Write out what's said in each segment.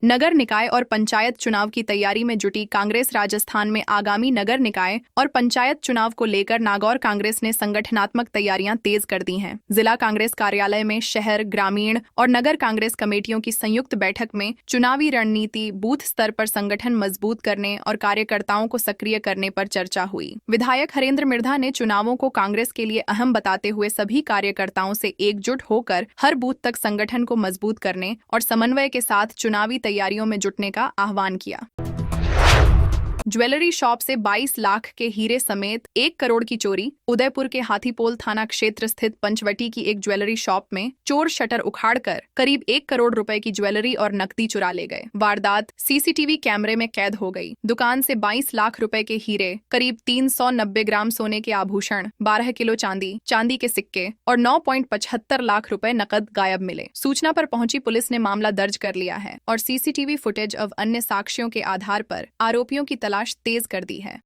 नगर निकाय और पंचायत चुनाव की तैयारी में जुटी कांग्रेस। राजस्थान में आगामी नगर निकाय और पंचायत चुनाव को लेकर नागौर कांग्रेस ने संगठनात्मक तैयारियां तेज कर दी हैं। जिला कांग्रेस कार्यालय में शहर, ग्रामीण और नगर कांग्रेस कमेटियों की संयुक्त बैठक में चुनावी रणनीति, बूथ स्तर पर संगठन मजबूत करने और कार्यकर्ताओं को सक्रिय करने पर चर्चा हुई। विधायक हरेंद्र मिर्धा ने चुनावों को कांग्रेस के लिए अहम बताते हुए सभी कार्यकर्ताओं से एकजुट होकर हर बूथ तक संगठन को मजबूत करने और समन्वय के साथ चुनावी तैयारियों में जुटने का आह्वान किया। ज्वेलरी शॉप से 22 लाख के हीरे समेत 1 करोड़ की चोरी। उदयपुर के हाथीपोल थाना क्षेत्र स्थित पंचवटी की एक ज्वेलरी शॉप में चोर शटर उखाड़कर करीब 1 करोड़ रुपए की ज्वेलरी और नकदी चुरा ले गए। वारदात सीसीटीवी कैमरे में कैद हो गई। दुकान से 22 लाख रुपए के हीरे, करीब 390 ग्राम सोने के आभूषण, 12 किलो चांदी के सिक्के और 9.75 लाख रुपए नकद गायब मिले। सूचना पर पहुंची पुलिस ने मामला दर्ज कर लिया है और सीसीटीवी फुटेज और अन्य साक्ष्यों के आधार पर आरोपियों की तलाश तेज कर दी है।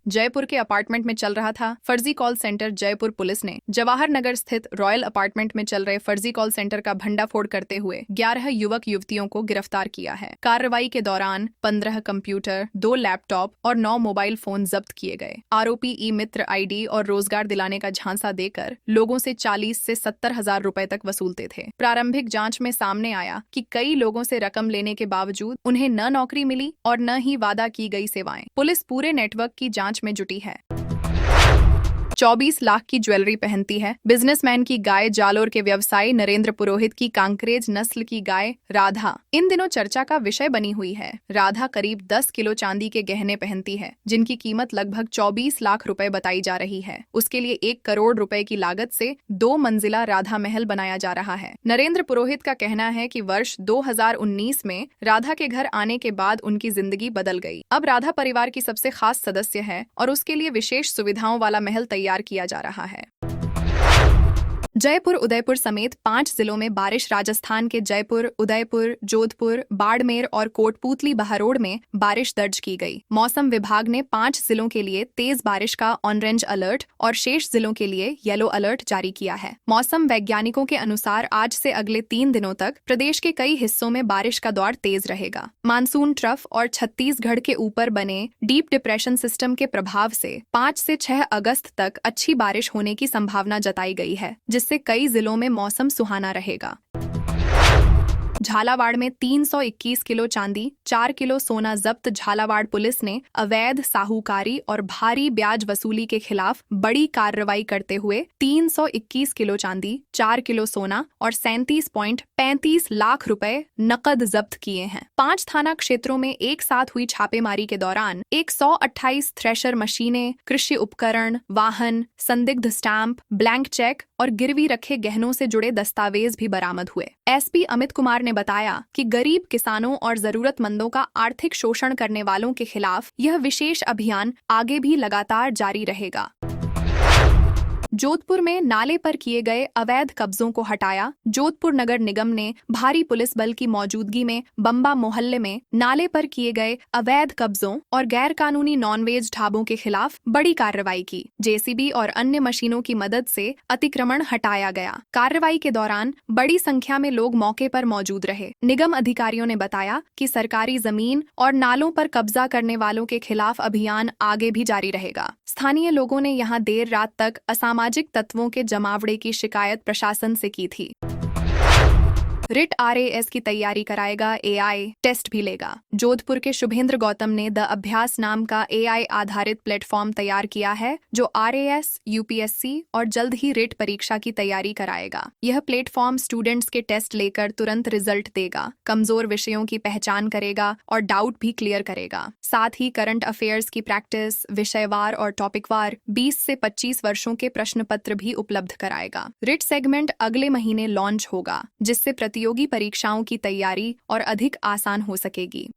जयपुर के अपार्टमेंट में चल रहा था फर्जी कॉल सेंटर। जयपुर पुलिस ने जवाहर नगर स्थित रॉयल अपार्टमेंट में चल रहे फर्जी कॉल सेंटर का भंडाफोड़ करते हुए 11 युवक युवतियों को गिरफ्तार किया है। कार्रवाई के दौरान 15 कंप्यूटर, 2 लैपटॉप और 9 मोबाइल फोन जब्त किए गए। आरोपी ई मित्र आईडी और रोजगार दिलाने का झांसा देकर लोगों से 40 से 70 हजार रुपए तक वसूलते थे। प्रारंभिक जांच में सामने आया कि कई लोगों से रकम लेने के बावजूद उन्हें न नौकरी मिली और न ही वादा की गई सेवाएं। पुलिस पूरे नेटवर्क की जांच में जुटी है। 24 लाख की ज्वेलरी पहनती है। बिजनेसमैन की गाय। जालोर के व्यवसायी नरेंद्र पुरोहित की कांकरेज नस्ल की गाय राधा इन दिनों चर्चा का विषय बनी हुई है। राधा करीब 10 किलो चांदी के गहने पहनती है, जिनकी कीमत लगभग 24 लाख रुपए बताई जा रही है। उसके लिए 1 करोड़ रुपए की लागत से 2 मंजिला राधा महल बनाया जा रहा है। नरेंद्र पुरोहित का कहना है कि वर्ष 2019 में राधा के घर आने के बाद उनकी जिंदगी बदल गई। अब राधा परिवार की सबसे खास सदस्य है और उसके लिए विशेष सुविधाओं वाला महल तैयार किया जा रहा है। जयपुर, उदयपुर समेत 5 जिलों में बारिश। राजस्थान के जयपुर, उदयपुर, जोधपुर, बाड़मेर और कोटपूतली बहरोड में बारिश दर्ज की गई। मौसम विभाग ने 5 जिलों के लिए तेज बारिश का ऑरेंज अलर्ट और शेष जिलों के लिए येलो अलर्ट जारी किया है। मौसम वैज्ञानिकों के अनुसार आज से अगले 3 दिनों तक प्रदेश के कई हिस्सों में बारिश का दौर तेज रहेगा। मानसून ट्रफ और छत्तीसगढ़ के ऊपर बने डीप डिप्रेशन सिस्टम के प्रभाव से 5 से 6 अगस्त तक अच्छी बारिश होने की संभावना जताई गई है, जिससे कई जिलों में मौसम सुहाना रहेगा। झालावाड़ में 321 किलो चांदी, 4 किलो सोना जब्त। झालावाड़ पुलिस ने अवैध साहूकारी और भारी ब्याज वसूली के खिलाफ बड़ी कार्रवाई करते हुए 321 किलो चांदी, 4 किलो सोना और 37.35 लाख रुपए नकद जब्त किए हैं। 5 थाना क्षेत्रों में एक साथ हुई छापेमारी के दौरान 128 थ्रेशर मशीनें, कृषि उपकरण, वाहन, संदिग्ध स्टैंप, ब्लैंक चेक और गिरवी रखे गहनों से जुड़े दस्तावेज भी बरामद हुए। एसपी अमित कुमार ने बताया कि गरीब किसानों और जरूरतमंदों का आर्थिक शोषण करने वालों के खिलाफ यह विशेष अभियान आगे भी लगातार जारी रहेगा। जोधपुर में नाले पर किए गए अवैध कब्जों को हटाया। जोधपुर नगर निगम ने भारी पुलिस बल की मौजूदगी में बम्बा मोहल्ले में नाले पर किए गए अवैध कब्जों और गैर कानूनी नॉनवेज ढाबों के खिलाफ बड़ी कार्रवाई की। जेसीबी और अन्य मशीनों की मदद से अतिक्रमण हटाया गया। कार्रवाई के दौरान बड़ी संख्या में लोग मौके पर मौजूद रहे। निगम अधिकारियों ने बताया कि सरकारी जमीन और नालों पर कब्जा करने वालों के खिलाफ अभियान आगे भी जारी रहेगा। स्थानीय लोगों ने यहां देर रात तक असामाजिक तत्वों के जमावड़े की शिकायत प्रशासन से की थी। रिट आरएएस की तैयारी कराएगा, एआई टेस्ट भी लेगा। जोधपुर के शुभेंद्र गौतम ने द अभ्यास नाम का एआई आधारित प्लेटफॉर्म तैयार किया है, जो आरएएस, यूपीएससी और जल्द ही रिट परीक्षा की तैयारी कराएगा। यह प्लेटफॉर्म स्टूडेंट्स के टेस्ट लेकर तुरंत रिजल्ट देगा, कमजोर विषयों की पहचान करेगा और डाउट भी क्लियर करेगा। साथ ही करंट अफेयर्स की प्रैक्टिस, विषयवार और टॉपिकवार 20 से 25 वर्षों के प्रश्न पत्र भी उपलब्ध कराएगा। रिट सेगमेंट अगले महीने लॉन्च होगा, जिससे प्रतियोगी परीक्षाओं की तैयारी और अधिक आसान हो सकेगी।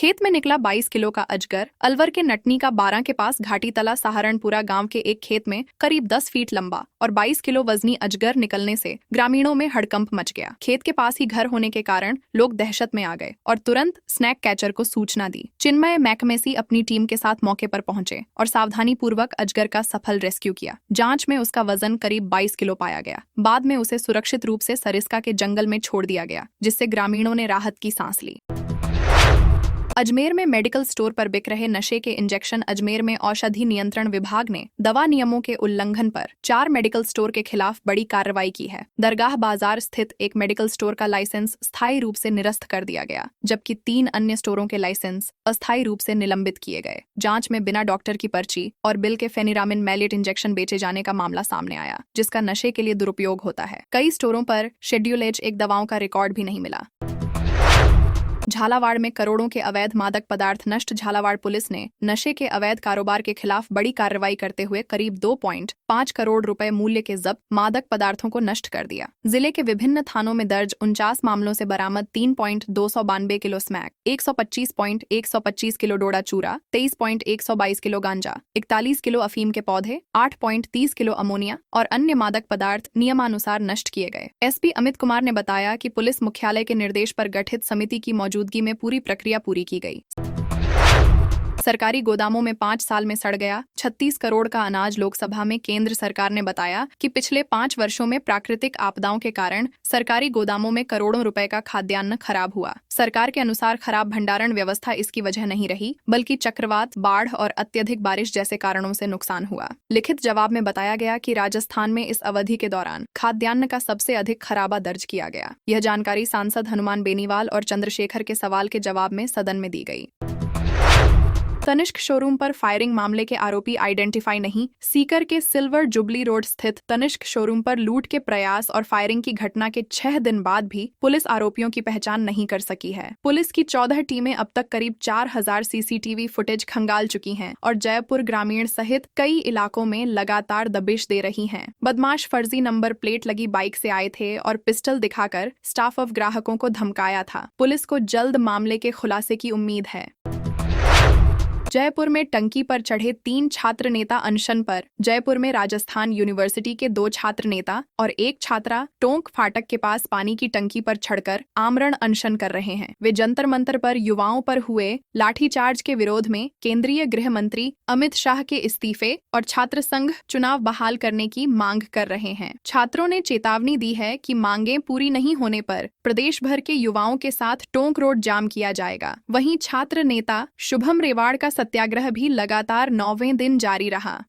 खेत में निकला 22 किलो का अजगर। अलवर के नटनी का 12 के पास घाटी तला सहारनपुरा गांव के एक खेत में करीब 10 फीट लंबा और 22 किलो वजनी अजगर निकलने से ग्रामीणों में हड़कंप मच गया। खेत के पास ही घर होने के कारण लोग दहशत में आ गए और तुरंत स्नैक कैचर को सूचना दी। चिन्मय मैकमेसी अपनी टीम के साथ मौके पर पहुंचे और सावधानी पूर्वक अजगर का सफल रेस्क्यू किया। जांच में उसका वजन करीब 22 किलो पाया गया। बाद में उसे सुरक्षित रूप से सरिस्का के जंगल में छोड़ दिया गया, जिससे ग्रामीणों ने राहत की सांस ली। अजमेर में मेडिकल स्टोर पर बिक रहे नशे के इंजेक्शन। अजमेर में औषधि नियंत्रण विभाग ने दवा नियमों के उल्लंघन पर 4 मेडिकल स्टोर के खिलाफ बड़ी कार्रवाई की है। दरगाह बाजार स्थित एक मेडिकल स्टोर का लाइसेंस स्थायी रूप से निरस्त कर दिया गया, जबकि 3 अन्य स्टोरों के लाइसेंस अस्थायी रूप से निलंबित किए गए। जांच में बिना डॉक्टर की पर्ची और बिल के फेनिरामिन मैलिएट इंजेक्शन बेचे जाने का मामला सामने आया, जिसका नशे के लिए दुरुपयोग होता है। कई स्टोरों पर शेड्यूल एच 1 दवाओं का रिकॉर्ड भी नहीं मिला। झालावाड़ में करोड़ों के अवैध मादक पदार्थ नष्ट। झालावाड़ पुलिस ने नशे के अवैध कारोबार के खिलाफ बड़ी कार्रवाई करते हुए करीब 2.5 करोड़ रुपए मूल्य के जब्त मादक पदार्थों को नष्ट कर दिया। जिले के विभिन्न थानों में दर्ज 49 मामलों से बरामद 3.292 किलो स्मैक, 125 किलो डोडा चूरा, 23.122 किलो गांजा, 41 किलो अफीम के पौधे, 8.30 किलो अमोनिया और अन्य मादक पदार्थ नियमानुसार नष्ट किए गए। एसपी अमित कुमार ने बताया कि पुलिस मुख्यालय के निर्देश पर गठित समिति की मौजूदगी में पूरी प्रक्रिया पूरी की गई। सरकारी गोदामों में 5 साल में सड़ गया 36 करोड़ का अनाज। लोकसभा में केंद्र सरकार ने बताया कि पिछले 5 वर्षों में प्राकृतिक आपदाओं के कारण सरकारी गोदामों में करोड़ों रुपए का खाद्यान्न खराब हुआ। सरकार के अनुसार खराब भंडारण व्यवस्था इसकी वजह नहीं रही, बल्कि चक्रवात, बाढ़ और अत्यधिक बारिश जैसे कारणों से नुकसान हुआ। लिखित जवाब में बताया गया कि राजस्थान में इस अवधि के दौरान खाद्यान्न का सबसे अधिक खराबा दर्ज किया गया। यह जानकारी सांसद हनुमान बेनीवाल और चंद्रशेखर के सवाल के जवाब में सदन में दी गई। तनिष्क शोरूम पर फायरिंग मामले के आरोपी आइडेंटिफाई नहीं। सीकर के सिल्वर जुबली रोड स्थित तनिष्क शोरूम पर लूट के प्रयास और फायरिंग की घटना के 6 दिन बाद भी पुलिस आरोपियों की पहचान नहीं कर सकी है। पुलिस की 14 टीमें अब तक करीब 4000 सीसीटीवी फुटेज खंगाल चुकी हैं और जयपुर ग्रामीण सहित कई इलाकों में लगातार दबिश दे रही हैं। बदमाश फर्जी नंबर प्लेट लगी बाइक से आए थे और पिस्टल दिखाकर स्टाफ ऑफ ग्राहकों को धमकाया था। पुलिस को जल्द मामले के खुलासे की उम्मीद है। जयपुर में टंकी पर चढ़े 3 छात्र नेता अनशन पर। जयपुर में राजस्थान यूनिवर्सिटी के 2 छात्र नेता और 1 छात्रा टोंक फाटक के पास पानी की टंकी पर चढ़कर आमरण अनशन कर रहे हैं। वे जंतर मंतर पर युवाओं पर हुए लाठीचार्ज के विरोध में केंद्रीय गृह मंत्री अमित शाह के इस्तीफे और छात्र संघ चुनाव बहाल करने की मांग कर रहे हैं। छात्रों ने चेतावनी दी है कि मांगें पूरी नहीं होने पर प्रदेश भर के युवाओं के साथ टोंक रोड जाम किया जाएगा। वहीं छात्र नेता शुभम रेवाड़ का सत्याग्रह भी लगातार 9वें दिन जारी रहा।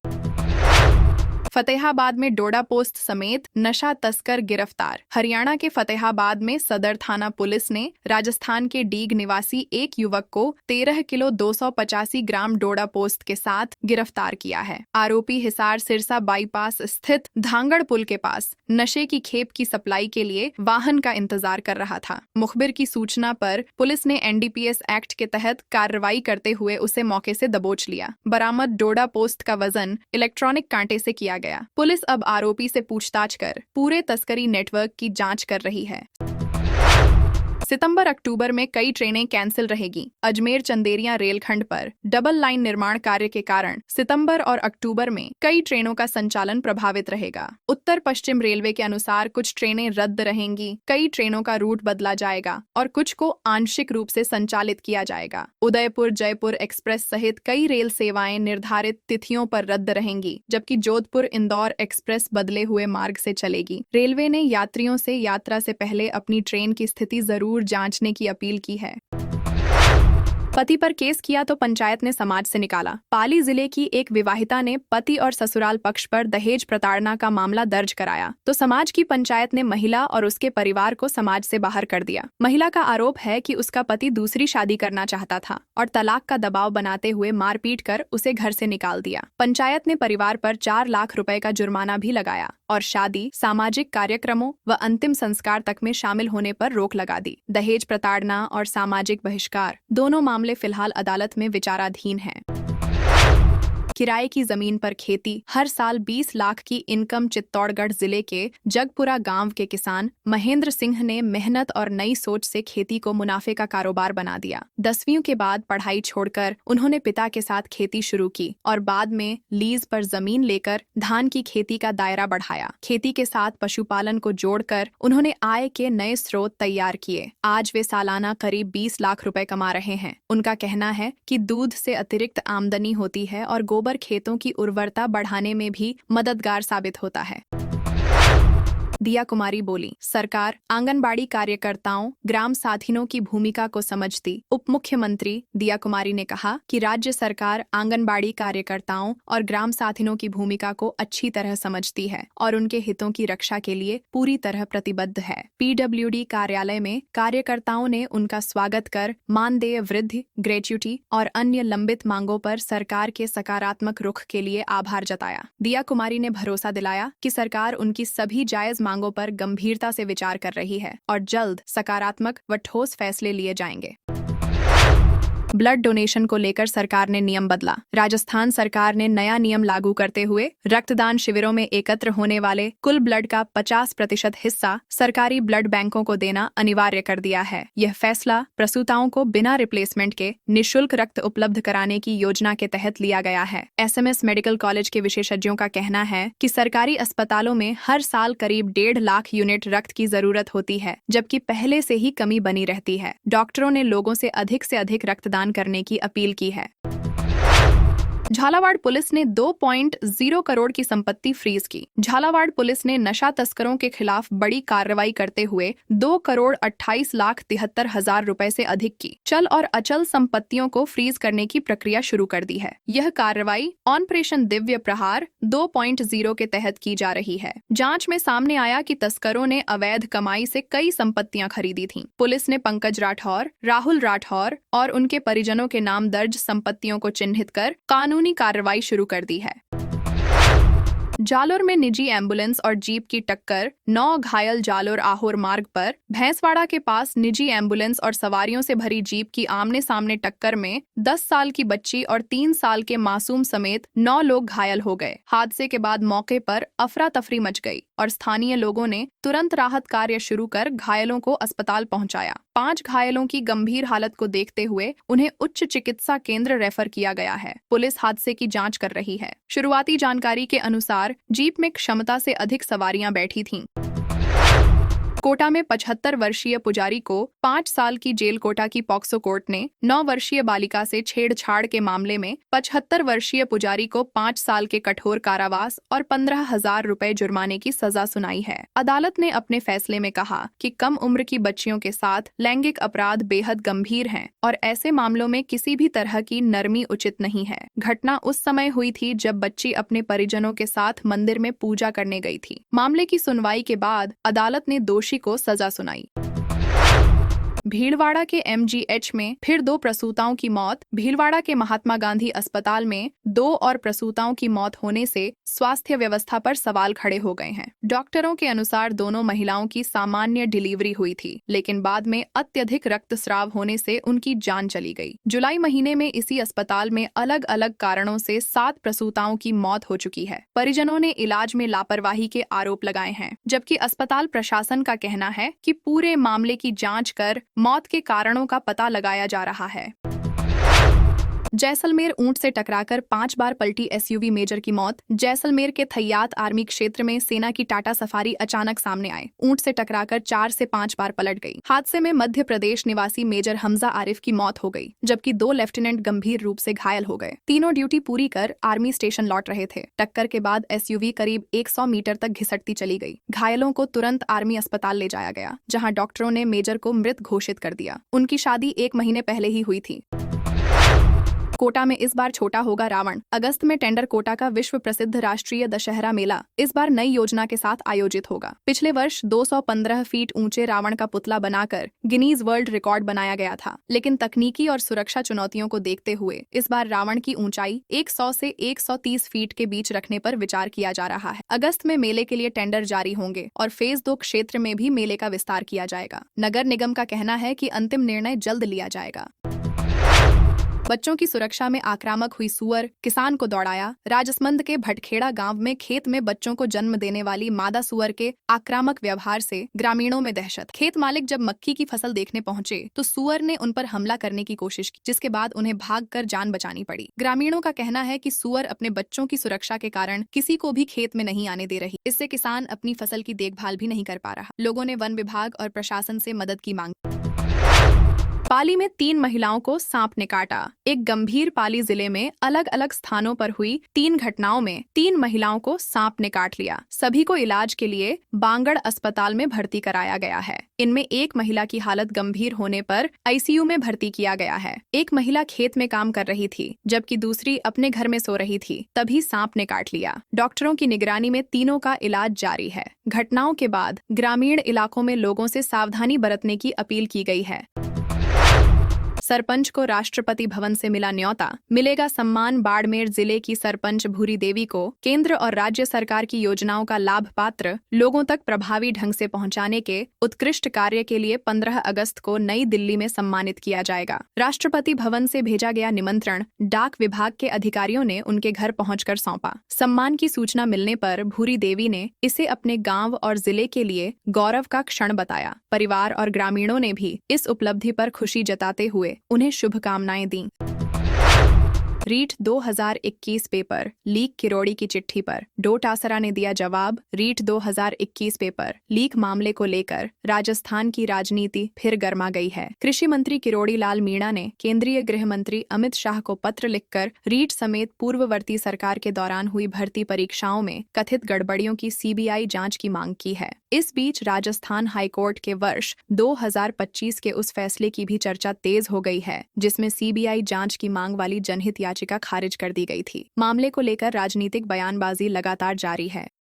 फतेहाबाद में डोडा पोस्ट समेत नशा तस्कर गिरफ्तार। हरियाणा के फतेहाबाद में सदर थाना पुलिस ने राजस्थान के डीग निवासी एक युवक को 13 किलो 285 ग्राम डोडा पोस्ट के साथ गिरफ्तार किया है। आरोपी हिसार सिरसा बाईपास स्थित धांगड़ पुल के पास नशे की खेप की सप्लाई के लिए वाहन का इंतजार कर रहा था। मुखबिर की सूचना पर पुलिस ने एनडीपीएस एक्ट के तहत कार्रवाई करते हुए उसे मौके से दबोच लिया। बरामद डोडा पोस्ट का वजन इलेक्ट्रॉनिक कांटे से किया गया। पुलिस अब आरोपी से पूछताछ कर पूरे तस्करी नेटवर्क की जांच कर रही है। सितंबर अक्टूबर में कई ट्रेनें कैंसिल रहेगी। अजमेर चंदेरिया रेलखंड पर डबल लाइन निर्माण कार्य के कारण सितंबर और अक्टूबर में कई ट्रेनों का संचालन प्रभावित रहेगा। उत्तर पश्चिम रेलवे के अनुसार कुछ ट्रेनें रद्द रहेंगी, कई ट्रेनों का रूट बदला जाएगा और कुछ को आंशिक रूप से संचालित किया जाएगा। उदयपुर जयपुर एक्सप्रेस सहित कई रेल सेवाएं निर्धारित तिथियों पर रद्द रहेंगी, जबकि जोधपुर इंदौर एक्सप्रेस बदले हुए मार्ग से चलेगी। रेलवे ने यात्रियों से यात्रा से पहले अपनी ट्रेन की स्थिति जरूर जांचने की अपील की है। पति पर केस किया तो पंचायत ने समाज से निकाला। पाली जिले की एक विवाहिता ने पति और ससुराल पक्ष पर दहेज प्रताड़ना का मामला दर्ज कराया तो समाज की पंचायत ने महिला और उसके परिवार को समाज से बाहर कर दिया। महिला का आरोप है कि उसका पति दूसरी शादी करना चाहता था और तलाक का दबाव बनाते हुए मारपीट कर उसे घर से निकाल दिया। पंचायत ने परिवार पर 4 लाख रुपए का जुर्माना भी लगाया और शादी, सामाजिक कार्यक्रमों व अंतिम संस्कार तक में शामिल होने पर रोक लगा दी। दहेज प्रताड़ना और सामाजिक बहिष्कार दोनों मामले फिलहाल अदालत में विचाराधीन हैं। किराए की जमीन पर खेती, हर साल 20 लाख की इनकम। चित्तौड़गढ़ जिले के जगपुरा गांव के किसान महेंद्र सिंह ने मेहनत और नई सोच से खेती को मुनाफे का कारोबार बना दिया। 10वीं के बाद पढ़ाई छोड़कर उन्होंने पिता के साथ खेती शुरू की और बाद में लीज पर जमीन लेकर धान की खेती का दायरा बढ़ाया। खेती के साथ पशुपालन को जोड़कर उन्होंने आय के नए स्रोत तैयार किए। आज वे सालाना करीब 20 लाख रुपए कमा रहे हैं। उनका कहना है कि दूध से अतिरिक्त आमदनी होती है और गोबर खेतों की उर्वरता बढ़ाने में भी मददगार साबित होता है। दिया कुमारी बोली, सरकार आंगनबाड़ी कार्यकर्ताओं, ग्राम साथिनों की भूमिका को समझती। उप मुख्यमंत्री दिया कुमारी ने कहा कि राज्य सरकार आंगनबाड़ी कार्यकर्ताओं और ग्राम साथिनों की भूमिका को अच्छी तरह समझती है और उनके हितों की रक्षा के लिए पूरी तरह प्रतिबद्ध है। पीडब्ल्यूडी कार्यालय में कार्यकर्ताओं ने उनका स्वागत कर मानदेय वृद्धि, ग्रेच्युटी और अन्य लंबित मांगों पर सरकार के सकारात्मक रुख के लिए आभार जताया। दिया कुमारी ने भरोसा दिलाया कि सरकार उनकी सभी जायज मांगों पर गंभीरता से विचार कर रही है और जल्द सकारात्मक व ठोस फैसले लिए जाएंगे। ब्लड डोनेशन को लेकर सरकार ने नियम बदला। राजस्थान सरकार ने नया नियम लागू करते हुए रक्तदान शिविरों में एकत्र होने वाले कुल ब्लड का 50% हिस्सा सरकारी ब्लड बैंकों को देना अनिवार्य कर दिया है। यह फैसला प्रसूताओं को बिना रिप्लेसमेंट के निःशुल्क रक्त उपलब्ध कराने की योजना के तहत लिया गया है। SMS मेडिकल कॉलेज के विशेषज्ञों का कहना है कि सरकारी अस्पतालों में हर साल करीब 1.5 लाख यूनिट रक्त की जरूरत होती है, जबकि पहले से ही कमी बनी रहती है। डॉक्टरों ने लोगों से अधिक रक्तदान करने की अपील की है। झालावाड़ पुलिस ने 2.0 करोड़ की संपत्ति फ्रीज की। झालावाड़ पुलिस ने नशा तस्करों के खिलाफ बड़ी कार्रवाई करते हुए 2,28,73,000 रुपए से अधिक की चल और अचल संपत्तियों को फ्रीज करने की प्रक्रिया शुरू कर दी है। यह कार्रवाई ऑपरेशन दिव्य प्रहार 2.0 के तहत की जा रही है। जांच में सामने आया कि तस्करों ने अवैध कमाई से कई संपत्तियां खरीदी थीं। पुलिस ने पंकज राठौर, राहुल राठौर और उनके परिजनों के नाम दर्ज संपत्तियों को चिन्हित कर कानूनी कार्रवाई शुरू कर दी है। जालोर में निजी एम्बुलेंस और जीप की टक्कर, 9 घायल। जालोर आहोर मार्ग पर भैंसवाड़ा के पास निजी एम्बुलेंस और सवारियों से भरी जीप की आमने सामने टक्कर में 10 साल की बच्ची और 3 साल के मासूम समेत 9 लोग घायल हो गए। हादसे के बाद मौके पर अफरा तफरी मच गई और स्थानीय लोगों ने तुरंत राहत कार्य शुरू कर घायलों को अस्पताल पहुंचाया। 5 घायलों की गंभीर हालत को देखते हुए उन्हें उच्च चिकित्सा केंद्र रेफर किया गया है। पुलिस हादसे की जांच कर रही है। शुरुआती जानकारी के अनुसार जीप में क्षमता से अधिक सवारियां बैठी थीं। कोटा में 75 वर्षीय पुजारी को 5 साल की जेल। कोटा की पॉक्सो कोर्ट ने 9 वर्षीय बालिका से छेड़छाड़ के मामले में 75 वर्षीय पुजारी को 5 साल के कठोर कारावास और 15,000 रुपए जुर्माने की सजा सुनाई है। अदालत ने अपने फैसले में कहा कि कम उम्र की बच्चियों के साथ लैंगिक अपराध बेहद गंभीर हैं और ऐसे मामलों में किसी भी तरह की नरमी उचित नहीं है। घटना उस समय हुई थी जब बच्ची अपने परिजनों के साथ मंदिर में पूजा करने गई थी। मामले की सुनवाई के बाद अदालत ने दोषी को सजा सुनाई। भीलवाड़ा के MGH में फिर 2 प्रसूताओं की मौत। भीलवाड़ा के महात्मा गांधी अस्पताल में 2 और प्रसूताओं की मौत होने से स्वास्थ्य व्यवस्था पर सवाल खड़े हो गए हैं। डॉक्टरों के अनुसार दोनों महिलाओं की सामान्य डिलीवरी हुई थी, लेकिन बाद में अत्यधिक रक्तस्राव होने से उनकी जान चली गई। जुलाई महीने में इसी अस्पताल में अलग अलग कारणों से 7 प्रसूताओं की मौत हो चुकी है। परिजनों ने इलाज में लापरवाही के आरोप लगाए हैं, जबकि अस्पताल प्रशासन का कहना है कि पूरे मामले की जांच कर मौत के कारणों का पता लगाया जा रहा है। जैसलमेर ऊंट से टकराकर 5 बार पलटी SUV मेजर की मौत। जैसलमेर के थैयात आर्मी क्षेत्र में सेना की टाटा सफारी अचानक सामने आए। ऊंट से टकराकर 4 से 5 बार पलट गई। हादसे में मध्य प्रदेश निवासी मेजर हमजा आरिफ की मौत हो गई, जबकि 2 लेफ्टिनेंट गंभीर रूप से घायल हो गए। तीनों ड्यूटी पूरी कर आर्मी स्टेशन लौट रहे थे। टक्कर के बाद SUV करीब 100 मीटर तक घिसटती चली गई। घायलों को तुरंत आर्मी अस्पताल ले जाया गया, जहाँ डॉक्टरों ने मेजर को मृत घोषित कर दिया। उनकी शादी 1 महीने पहले ही हुई थी। कोटा में इस बार छोटा होगा रावण। अगस्त में टेंडर कोटा का विश्व प्रसिद्ध राष्ट्रीय दशहरा मेला इस बार नई योजना के साथ आयोजित होगा। पिछले वर्ष 215 फीट ऊंचे रावण का पुतला बनाकर गिनीज वर्ल्ड रिकॉर्ड बनाया गया था, लेकिन तकनीकी और सुरक्षा चुनौतियों को देखते हुए इस बार रावण की ऊंचाई 100 से 130 फीट के बीच रखने पर विचार किया जा रहा है। अगस्त में मेले के लिए टेंडर जारी होंगे और फेज 2 क्षेत्र में भी मेले का विस्तार किया जाएगा। नगर निगम का कहना है कि अंतिम निर्णय जल्द लिया जाएगा। बच्चों की सुरक्षा में आक्रामक हुई सूअर, किसान को दौड़ाया। राजसमंद के भटखेड़ा गांव में खेत में बच्चों को जन्म देने वाली मादा सूअर के आक्रामक व्यवहार से ग्रामीणों में दहशत। खेत मालिक जब मक्की की फसल देखने पहुंचे तो सूअर ने उन पर हमला करने की कोशिश की, जिसके बाद उन्हें भागकर जान बचानी पड़ी। ग्रामीणों का कहना है कि सूअर अपने बच्चों की सुरक्षा के कारण किसी को भी खेत में नहीं आने दे रही। इससे किसान अपनी फसल की देखभाल भी नहीं कर पा रहा। लोगों ने वन विभाग और प्रशासन से मदद की मांग। पाली में 3 महिलाओं को सांप ने काटा। एक गंभीर पाली जिले में अलग अलग स्थानों पर हुई 3 घटनाओं में 3 महिलाओं को सांप ने काट लिया। सभी को इलाज के लिए बांगड़ अस्पताल में भर्ती कराया गया है। इनमें एक महिला की हालत गंभीर होने पर आईसीयू में भर्ती किया गया है। एक महिला खेत में काम कर रही थी, जबकि दूसरी अपने घर में सो रही थी, तभी सांप ने काट लिया। डॉक्टरों की निगरानी में तीनों का इलाज जारी है। घटनाओं के बाद ग्रामीण इलाकों में लोगों से सावधानी बरतने की अपील की गई है। सरपंच को राष्ट्रपति भवन से मिला न्योता, मिलेगा सम्मान। बाड़मेर जिले की सरपंच भूरी देवी को केंद्र और राज्य सरकार की योजनाओं का लाभ पात्र लोगों तक प्रभावी ढंग से पहुंचाने के उत्कृष्ट कार्य के लिए 15 अगस्त को नई दिल्ली में सम्मानित किया जाएगा। राष्ट्रपति भवन से भेजा गया निमंत्रण डाक विभाग के अधिकारियों ने उनके घर पहुंचकर सौंपा। सम्मान की सूचना मिलने पर भूरी देवी ने इसे अपने गाँव और जिले के लिए गौरव का क्षण बताया। परिवार और ग्रामीणों ने भी इस उपलब्धि पर खुशी जताते हुए उन्हें शुभकामनाएं दी। रीट 2021 पेपर लीक किरोड़ी की चिट्ठी पर डोटासरा ने दिया जवाब। रीट 2021 पेपर लीक मामले को लेकर राजस्थान की राजनीति फिर गर्मा गई है। कृषि मंत्री किरोड़ी लाल मीणा ने केंद्रीय गृह मंत्री अमित शाह को पत्र लिखकर रीट समेत पूर्ववर्ती सरकार के दौरान हुई भर्ती परीक्षाओं में कथित गड़बड़ियों की सीबीआई जांच की मांग की है। इस बीच राजस्थान हाईकोर्ट के वर्ष 2025 के उस फैसले की भी चर्चा तेज हो गई है, जिसमें सीबीआई जांच की मांग वाली जनहित याचिका खारिज कर दी गई थी। मामले को लेकर राजनीतिक बयानबाजी लगातार जारी है।